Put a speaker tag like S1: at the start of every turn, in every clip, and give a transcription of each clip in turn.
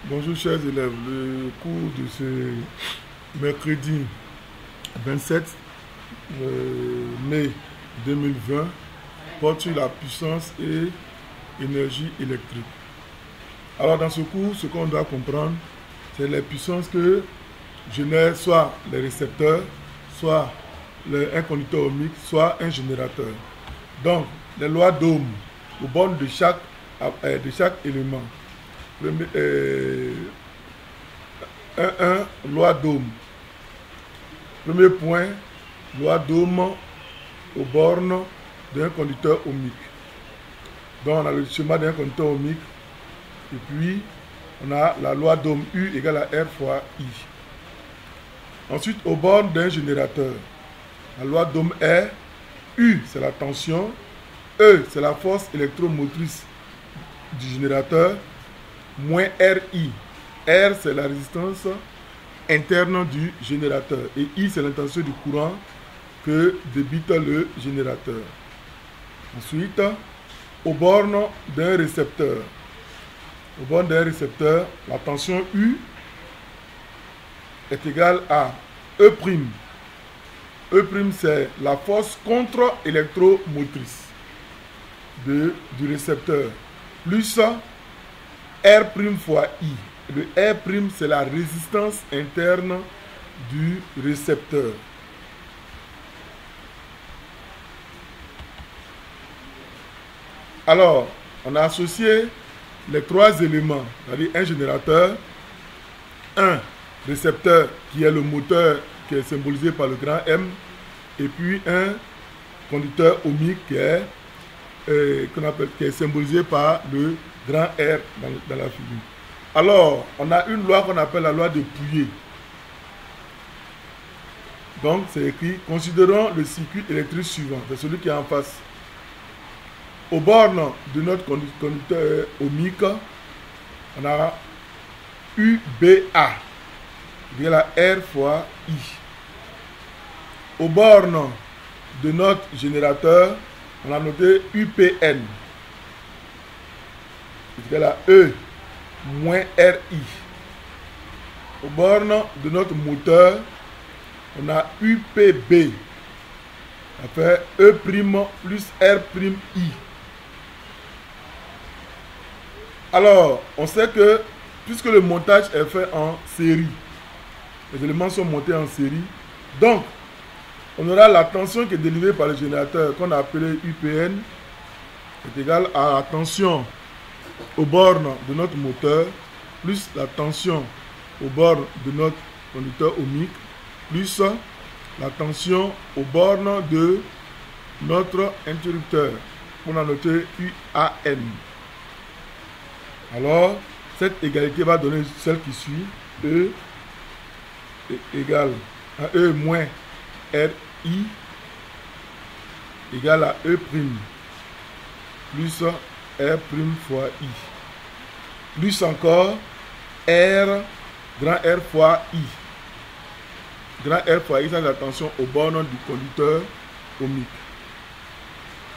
S1: Bonjour chers élèves, le cours de ce mercredi 27 mai 2020 porte sur la puissance et énergie électrique. Alors dans ce cours, ce qu'on doit comprendre, c'est les puissances que génèrent soit les récepteurs, soit un conducteur ohmique, soit un générateur. Donc, les lois d'Ohm aux bornes de chaque élément. 1, loi d'Ohm. Premier point, loi d'Ohm aux bornes d'un conducteur ohmique. Donc on a le schéma d'un conducteur ohmique et puis on a la loi d'Ohm U égale à R fois I. Ensuite, aux bornes d'un générateur, la loi d'Ohm est U, c'est la tension, E, c'est la force électromotrice du générateur, moins RI. R, c'est la résistance interne du générateur. Et I, c'est l'intensité du courant que débite le générateur. Ensuite, aux bornes d'un récepteur. Aux bornes d'un récepteur, la tension U est égale à E'. E', c'est la force contre-électromotrice du récepteur, plus R' fois I. Le R', c'est la résistance interne du récepteur. Alors, on a associé les trois éléments, c'est-à-dire un générateur, un récepteur qui est le moteur qui est symbolisé par le grand M, et puis un conducteur ohmique qui est symbolisé par le grand R dans la figure. Alors, on a une loi qu'on appelle la loi de Pouillet. Donc, c'est écrit, considérons le circuit électrique suivant, c'est celui qui est en face. Aux bornes de notre conducteur ohmique, on a UBA, égale à R fois I. Aux bornes de notre générateur, on a noté UPN, égale à E moins RI. Aux bornes de notre moteur, on a UPB, ça fait E' plus R'I. Alors, on sait que puisque le montage est fait en série, les éléments sont montés en série, donc on aura la tension qui est délivrée par le générateur qu'on a appelé UPN est égale à la tension aux bornes de notre moteur plus la tension aux bornes de notre conducteur ohmique plus la tension aux bornes de notre interrupteur qu'on a noté UAN. Alors, cette égalité va donner celle qui suit, E égale à E moins RI égale à E' plus R' fois I. Plus encore R, grand R fois I. Grand R fois I, c'est la tension aux bornes du conducteur ohmique.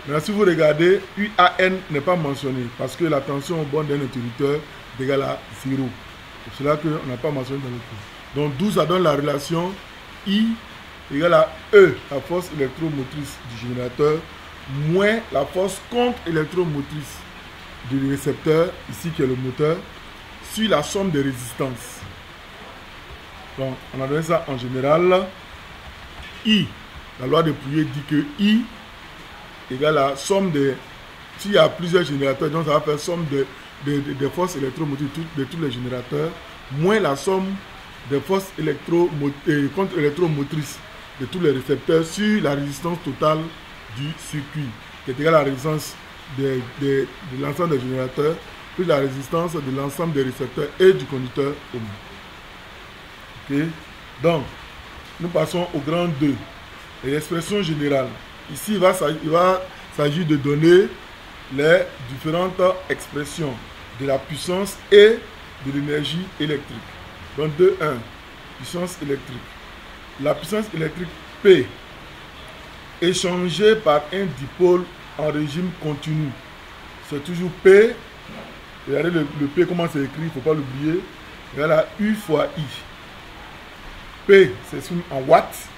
S1: Maintenant, si vous regardez, UAN n'est pas mentionné parce que la tension aux bornes d'un interrupteur est égale à 0. C'est cela qu'on n'a pas mentionné dans le cours. Donc, d'où ça donne la relation I égale à E, la force électromotrice du générateur, moins la force contre-électromotrice du récepteur, ici qui est le moteur, sur la somme des résistances. Donc, on a donné ça en général. I, la loi de Pouillet dit que I égale à la somme des... S'il y a plusieurs générateurs, donc ça va faire somme des forces électromotrices de tous les générateurs, moins la somme des forces contre-électromotrices de tous les récepteurs sur la résistance totale du circuit, qui est égale à la résistance de l'ensemble des générateurs, plus la résistance de l'ensemble des récepteurs et du conducteur ohmique. Ok? Donc, nous passons au grand 2, l'expression générale. Ici, il va s'agir de donner les différentes expressions de la puissance et de l'énergie électrique. Donc 2.1, puissance électrique. La puissance électrique P échangée par un dipôle en régime continu, c'est toujours P Regardez le P, comment c'est écrit, il ne faut pas l'oublier. Regardez là, U fois I. P, c'est en watts.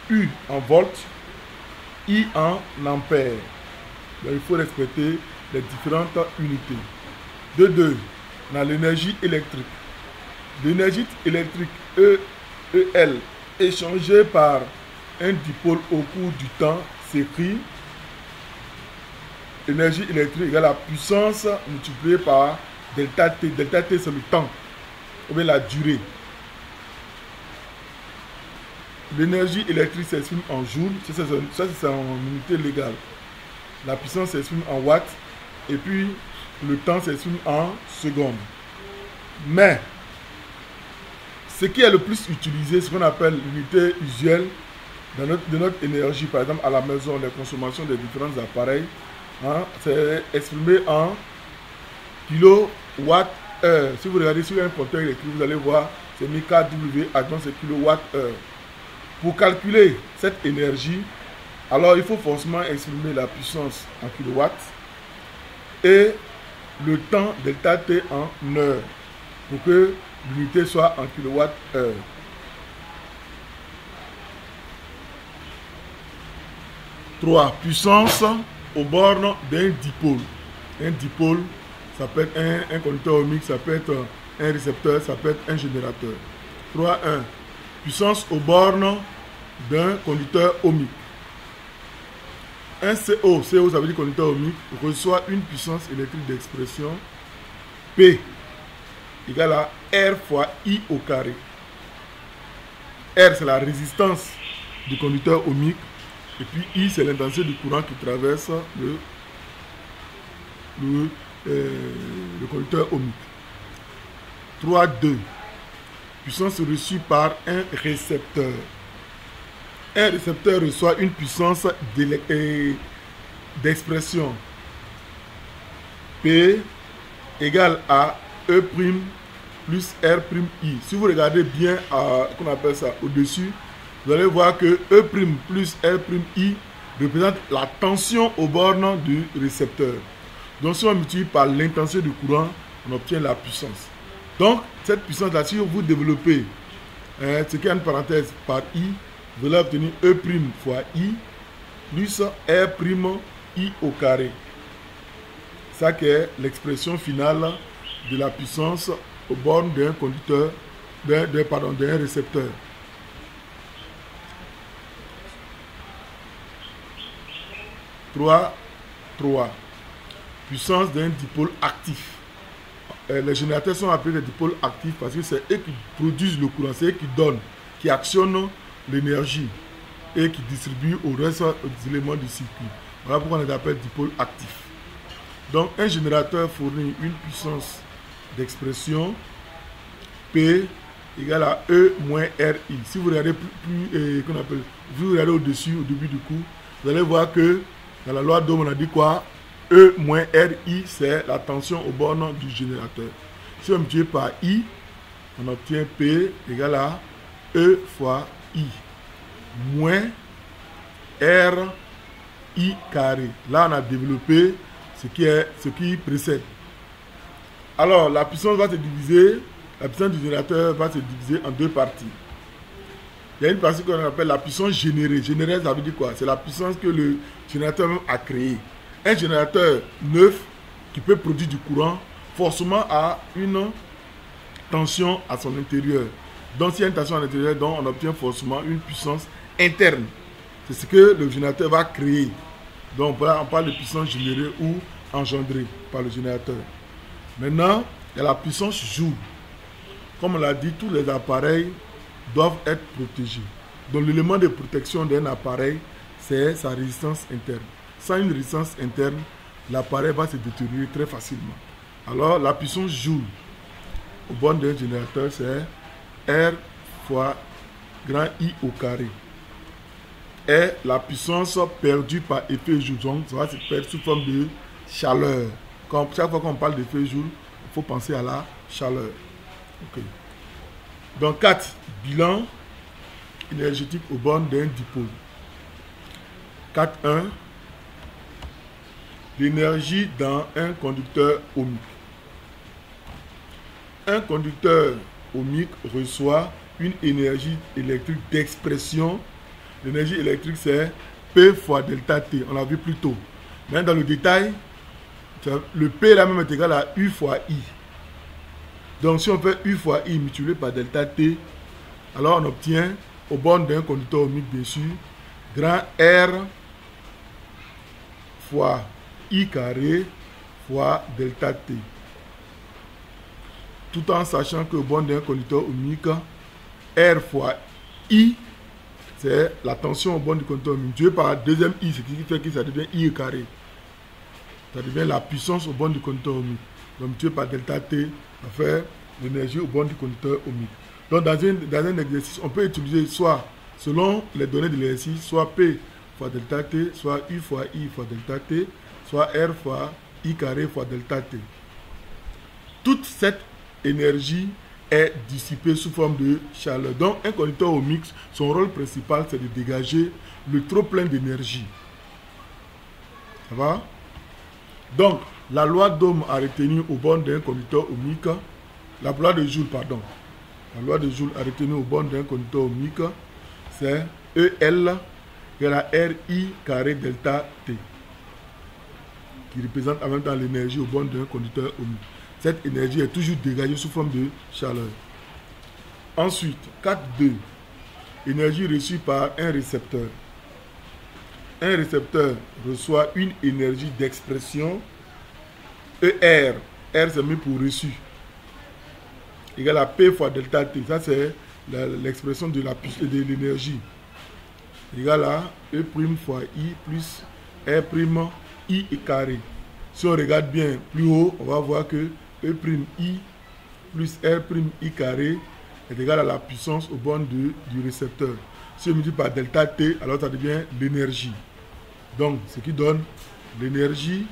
S1: U en volts. I en ampères. Donc, il faut respecter les différentes unités. De 2, on a l'énergie électrique. L'énergie électrique EL échangée par un dipôle au cours du temps s'écrit énergie électrique égale la puissance multipliée par delta T. Delta T, c'est le temps, ou bien la durée. L'énergie électrique s'exprime en joules, ça c'est en unité légale. La puissance s'exprime en watts, et puis le temps s'exprime en secondes. Mais, ce qui est le plus utilisé, ce qu'on appelle l'unité usuelle de notre énergie, par exemple à la maison, les consommations des différents appareils, hein, c'est exprimé en kilowattheure. Si vous regardez sur un compteur électrique, vous allez voir, c'est mis kW, donc c'est kilowattheure. Pour calculer cette énergie, alors il faut forcément exprimer la puissance en kilowatts et le temps delta T en heure pour que l'unité soit en kilowattheure. Trois, puissance aux bornes d'un dipôle. Un dipôle, ça peut être un conducteur ohmique, ça peut être un récepteur, ça peut être un générateur. 3.1. Puissance aux bornes d'un conducteur ohmique. Un CO, CO ça veut dire conducteur ohmique, reçoit une puissance électrique d'expression P égale à R fois I au carré. R c'est la résistance du conducteur ohmique et puis I c'est l'intensité du courant qui traverse le conducteur ohmique. 3.2. Puissance reçue par un récepteur. Un récepteur reçoit une puissance d'expression P égale à E' plus R'I. Si vous regardez bien, qu'on appelle ça au-dessus, vous allez voir que E' plus R'I représente la tension aux bornes du récepteur. Donc si on multiplie par l'intensité du courant, on obtient la puissance. Donc cette puissance-là, si vous développez ce qui est une parenthèse par I, vous allez obtenir E' fois I plus R'I au carré. Ça qui est l'expression finale de la puissance aux bornes d'un conducteur, d'un récepteur. Trois. Puissance d'un dipôle actif. Les générateurs sont appelés des dipôles actifs parce que c'est eux qui produisent le courant, c'est eux qui donnent, qui actionnent l'énergie et qui distribuent au reste des éléments du circuit. Voilà pourquoi on les appelle dipôles actifs. Donc un générateur fournit une puissance d'expression P égale à E moins RI. Si vous regardez vous regardez au-dessus, au début du cours, vous allez voir que dans la loi d'Ohm, on a dit quoi? E moins RI, c'est la tension aux bornes du générateur. Si on multiplie par I, on obtient P égale à E fois I moins RI carré. Là, on a développé ce qui précède. Alors, la puissance va se diviser, la puissance du générateur va se diviser en deux parties. Il y a une partie qu'on appelle la puissance générée. Générée, ça veut dire quoi? C'est la puissance que le générateur même a créée. Un générateur neuf qui peut produire du courant, forcément a une tension à son intérieur. Donc, s'il y a une tension à l'intérieur, donc on obtient forcément une puissance interne. C'est ce que le générateur va créer. Donc, on parle de puissance générée ou engendrée par le générateur. Maintenant, il y a la puissance joule. Comme on l'a dit, tous les appareils doivent être protégés. Donc, l'élément de protection d'un appareil, c'est sa résistance interne. Sans une résistance interne, l'appareil va se détériorer très facilement. Alors, la puissance joule au borne d'un générateur, c'est R fois grand I au carré. Et la puissance perdue par effet joule, donc ça va se perdre sous forme de chaleur. Chaque fois qu'on parle d'effet joule, il faut penser à la chaleur. Okay. Donc 4. Bilan énergétique aux bornes d'un dipôle. 4.1. L'énergie dans un conducteur ohmique. un conducteur ohmique reçoit une énergie électrique d'expression. L'énergie électrique, c'est P fois delta T. On l'a vu plus tôt. Mais dans le détail, le P là même est égal à U fois I. Donc si on fait U fois I multiplié par delta T, alors on obtient au bord d'un conducteur ohmique bien sûr, grand R fois I carré fois delta T. Tout en sachant que au bord d'un conducteur ohmique, R fois I, c'est la tension au bord du conducteur ohmique. Dieu par deuxième I, ce qui fait que ça devient I carré. Ça devient la puissance au bord du conducteur ohmique. Donc Dieu par delta T, ça fait l'énergie au bord du conducteur ohmique. Donc dans un exercice, on peut utiliser soit, selon les données de l'exercice, soit P fois delta T, soit U fois I fois delta T, soit R fois I carré fois delta T. Toute cette énergie est dissipée sous forme de chaleur. Donc un conducteur ohmique, son rôle principal, c'est de dégager le trop-plein d'énergie. Ça va? Donc, la loi d'Ohm a retenu au bord d'un conducteur ohmique, la loi de Joule, pardon. La loi de Joule a retenu au bord d'un conducteur ohmique, c'est EL égale à RI carré delta T, qui représente en même temps l'énergie au bord d'un conducteur ohmique. Cette énergie est toujours dégagée sous forme de chaleur. Ensuite, 4.2. Énergie reçue par un récepteur. Un récepteur reçoit une énergie d'expression ER. R c'est mis pour reçu. Égal à P fois delta T. Ça c'est l'expression de l'énergie. Égal à E' fois I plus R' I carré. Si on regarde bien plus haut, on va voir que E' I plus R' I carré est égal à la puissance au bord du récepteur. Si on multiplie par delta T, alors ça devient l'énergie. Donc, ce qui donne l'énergie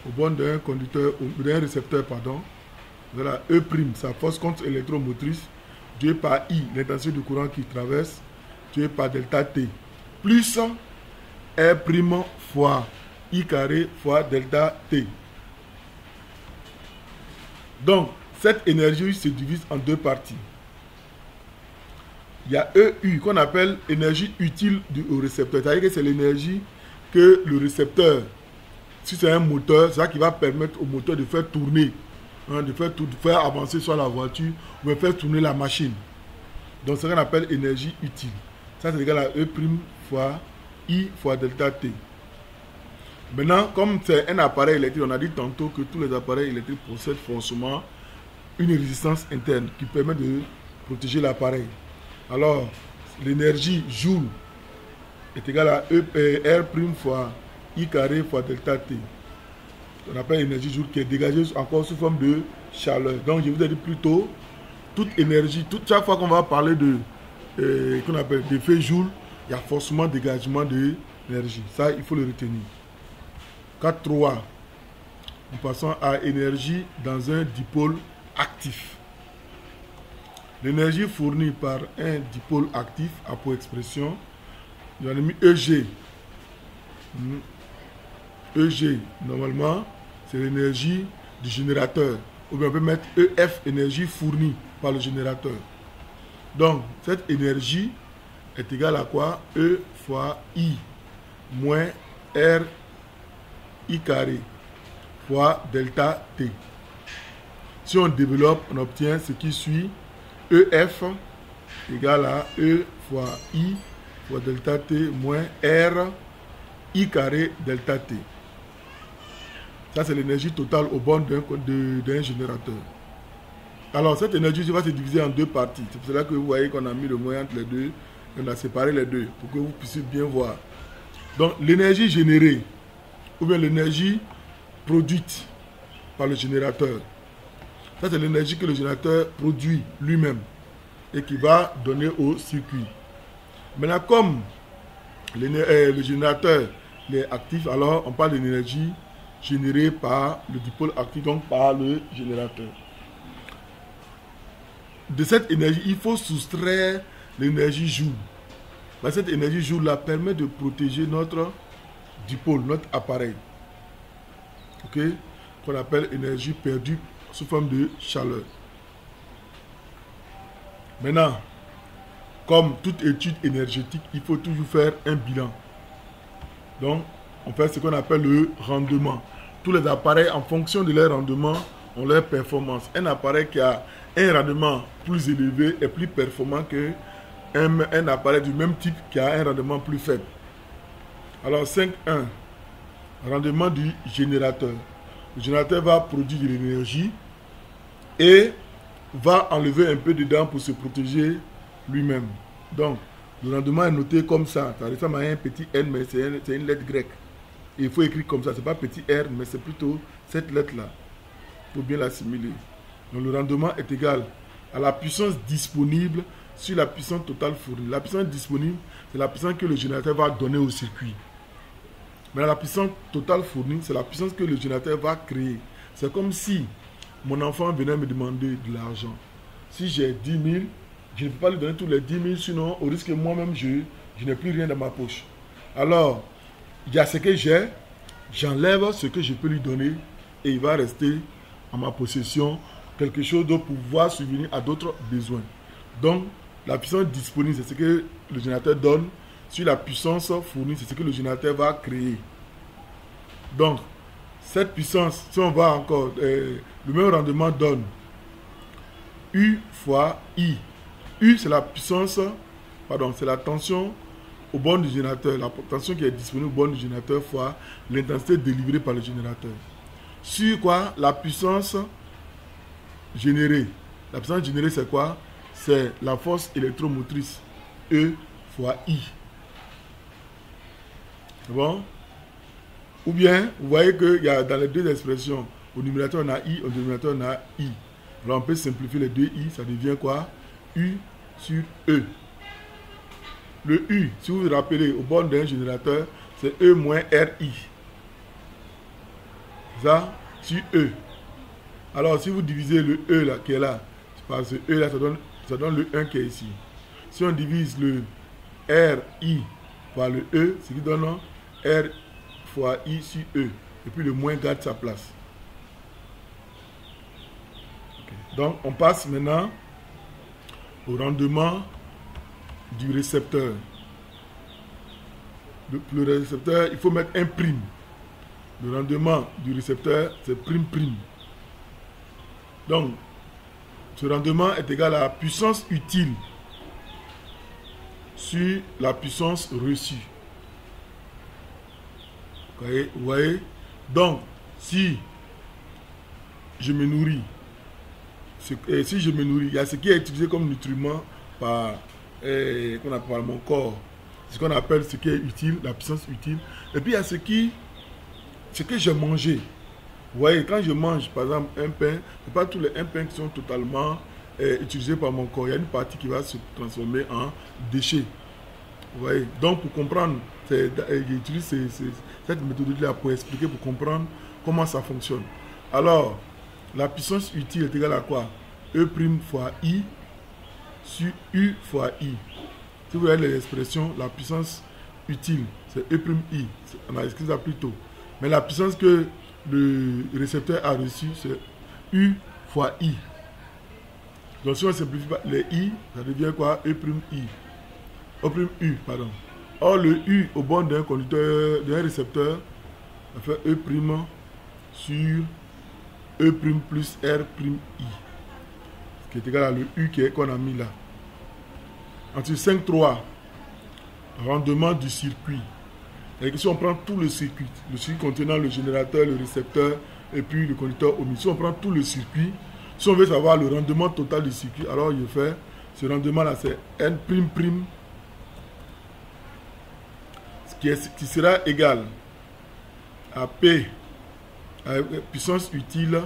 S1: au bord d'un conducteur, d'un récepteur, pardon. Voilà, E', sa force contre-électromotrice, divisé par I, l'intensité du courant qui traverse, divisé par delta T, plus R' fois I carré fois delta T. Donc, cette énergie se divise en deux parties. Il y a EU qu'on appelle énergie utile au récepteur. C'est-à-dire que c'est l'énergie que le récepteur, si c'est un moteur, c'est ça qui va permettre au moteur de faire tourner, hein, de faire avancer soit la voiture ou de faire tourner la machine. Donc c'est ce qu'on appelle énergie utile. Ça c'est égal à E' fois I fois delta T. Maintenant, comme c'est un appareil électrique, on a dit tantôt que tous les appareils électriques possèdent forcément une résistance interne qui permet de protéger l'appareil. Alors, l'énergie joule est égale à R' fois I carré fois delta T. On appelle l'énergie joule qui est dégagée encore sous forme de chaleur. Donc, je vous ai dit plus tôt, toute énergie, chaque fois qu'on va parler qu'on appelle d'effet joule, il y a forcément dégagement d'énergie. Ça, il faut le retenir. 4.3. Nous passons à énergie dans un dipôle actif. L'énergie fournie par un dipôle actif a pour expression, il a mis EG. EG, normalement, c'est l'énergie du générateur. Ou bien on peut mettre EF, énergie fournie par le générateur. Donc, cette énergie est égale à quoi? E fois I moins R I carré fois delta T. Si on développe, on obtient ce qui suit. EF égale à E fois I fois delta T moins R I carré delta T. Ça, c'est l'énergie totale au bord d'un générateur. Alors, cette énergie va se diviser en deux parties. C'est pour cela que vous voyez qu'on a mis le moyen entre les deux. On a séparé les deux pour que vous puissiez bien voir. Donc, l'énergie générée ou bien l'énergie produite par le générateur. Ça, c'est l'énergie que le générateur produit lui-même et qui va donner au circuit. Maintenant, comme le générateur est actif, alors on parle d'énergie générée par le dipôle actif, donc par le générateur. De cette énergie, il faut soustraire l'énergie joule. Cette énergie joule-là permet de protéger notre dipôle, notre appareil. Ok? Qu'on appelle énergie perdue sous forme de chaleur. Maintenant, comme toute étude énergétique, il faut toujours faire un bilan. Donc, on fait ce qu'on appelle le rendement. Tous les appareils, en fonction de leur rendement, ont leur performance. Un appareil qui a un rendement plus élevé est plus performant qu'un appareil du même type qui a un rendement plus faible. Alors, 5.1, rendement du générateur. Le générateur va produire de l'énergie et va enlever un peu dedans pour se protéger lui-même. Donc, le rendement est noté comme ça. Ça ressemble à un petit N, mais c'est une lettre grecque. Et il faut écrire comme ça. Ce n'est pas petit R, mais c'est plutôt cette lettre-là. Il faut bien l'assimiler. Donc, le rendement est égal à la puissance disponible sur la puissance totale fournie. La puissance disponible, c'est la puissance que le générateur va donner au circuit. Mais la puissance totale fournie, c'est la puissance que le générateur va créer. C'est comme si mon enfant venait me demander de l'argent. Si j'ai 10 000, je ne peux pas lui donner tous les 10 000, sinon au risque que moi-même je n'ai plus rien dans ma poche. Alors, il y a ce que j'ai, j'enlève ce que je peux lui donner et il va rester en ma possession quelque chose de pouvoir subvenir à d'autres besoins. Donc, la puissance disponible, c'est ce que le générateur donne. Sur la puissance fournie, c'est ce que le générateur va créer. Donc, cette puissance, si on va encore, le même rendement donne U fois I. U, c'est la puissance, pardon, c'est la tension au borne du générateur, la tension qui est disponible au borne du générateur fois l'intensité délivrée par le générateur. Sur quoi? La puissance générée. La puissance générée, c'est quoi? C'est la force électromotrice, E fois I. C'est bon? Ou bien, vous voyez qu'il y a dans les deux expressions, au numérateur on a I, au dénominateur on a I. Alors on peut simplifier les deux I, ça devient quoi? U sur E. Le U, si vous vous rappelez, au bord d'un générateur, c'est E moins RI. Ça, sur E. Alors si vous divisez le E là, qui est là, par ce E là, ça donne le 1 qui est ici. Si on divise le RI par le E, ce qui donne R fois I sur E. Et puis le moins garde sa place. Okay. Donc on passe maintenant au rendement du récepteur. Le récepteur, il faut mettre un prime. Le rendement du récepteur, c'est prime. Donc, ce rendement est égal à la puissance utile sur la puissance reçue. Vous voyez? Donc, si je me nourris, il y a ce qui est utilisé comme nutriment par mon corps. Ce qu'on appelle ce qui est utile, la puissance utile. Et puis il y a ce que j'ai mangé. Vous voyez, quand je mange par exemple un pain, ce n'est pas tous les pains qui sont totalement utilisés par mon corps. Il y a une partie qui va se transformer en déchet. Vous voyez, donc pour comprendre, j'utilise cette méthodologie-là pour expliquer, pour comprendre comment ça fonctionne. Alors, la puissance utile est égale à quoi? E' fois I sur U fois I. Si vous voyez l'expression, la puissance utile, c'est E', on a écrit ça plus tôt. Mais la puissance que le récepteur a reçue, c'est U fois I. Donc si on simplifie les I, ça devient quoi? E', U, pardon. Or le U au bord d'un conducteur, d'un récepteur, ça fait E' sur E' plus R' I. Ce qui est égal à le U qu'on a mis là. Ensuite 5.3, rendement du circuit. Et si on prend tout le circuit contenant le générateur, le récepteur et puis le conducteur omis, si on prend tout le circuit, si on veut savoir le rendement total du circuit, alors il fait ce rendement là, c'est N', qui sera égal à P, à la puissance utile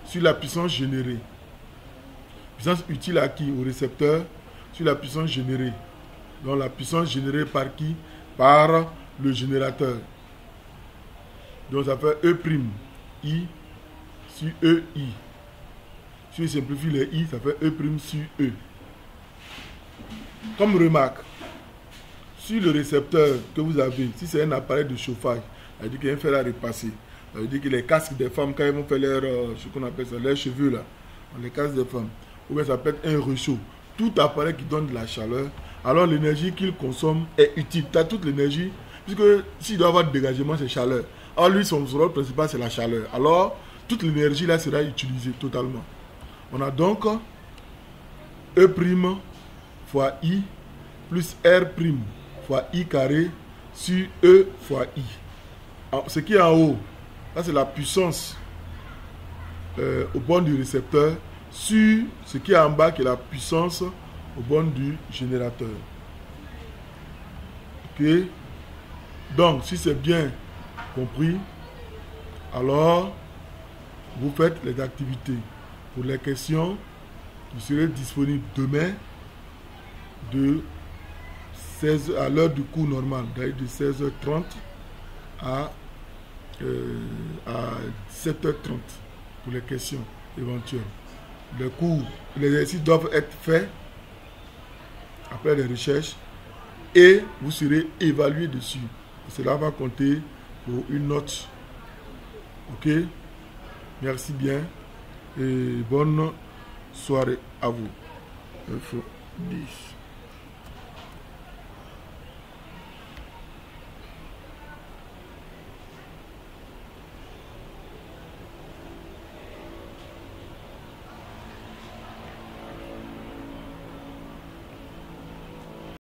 S1: sur la puissance générée. Puissance utile à qui? Au récepteur, sur la puissance générée. Donc la puissance générée par qui? Par le générateur. Donc ça fait E' I sur EI. Si on simplifie les I, ça fait E' sur E. Comme remarque, sur le récepteur que vous avez, si c'est un appareil de chauffage, ça veut dire qu'il y a un fer à repasser. Ça veut dire que les casques des femmes, quand ils vont faire ce qu'on appelle ça, leurs cheveux là, les casques des femmes, ou bien ça peut être un réchaud. tout appareil qui donne de la chaleur, alors l'énergie qu'il consomme est utile. Tu as toute l'énergie, puisque s'il doit avoir de dégagement, c'est chaleur. Alors lui, son rôle principal, c'est la chaleur. Alors, toute l'énergie là sera utilisée totalement. On a donc E' fois I plus R' fois I carré sur E fois I. Ce qui est en haut, là c'est la puissance au bord du récepteur sur ce qui est en bas qui est la puissance au bord du générateur. Ok. Donc si c'est bien compris, alors vous faites les activités. Pour les questions, vous serez disponible demain de 16 à l'heure du cours normal, de 16h30 à 17h30 pour les questions éventuelles. Les cours, les exercices doivent être faits après les recherches et vous serez évalué dessus. Cela va compter pour une note. Ok? Merci bien et bonne soirée à vous. 10.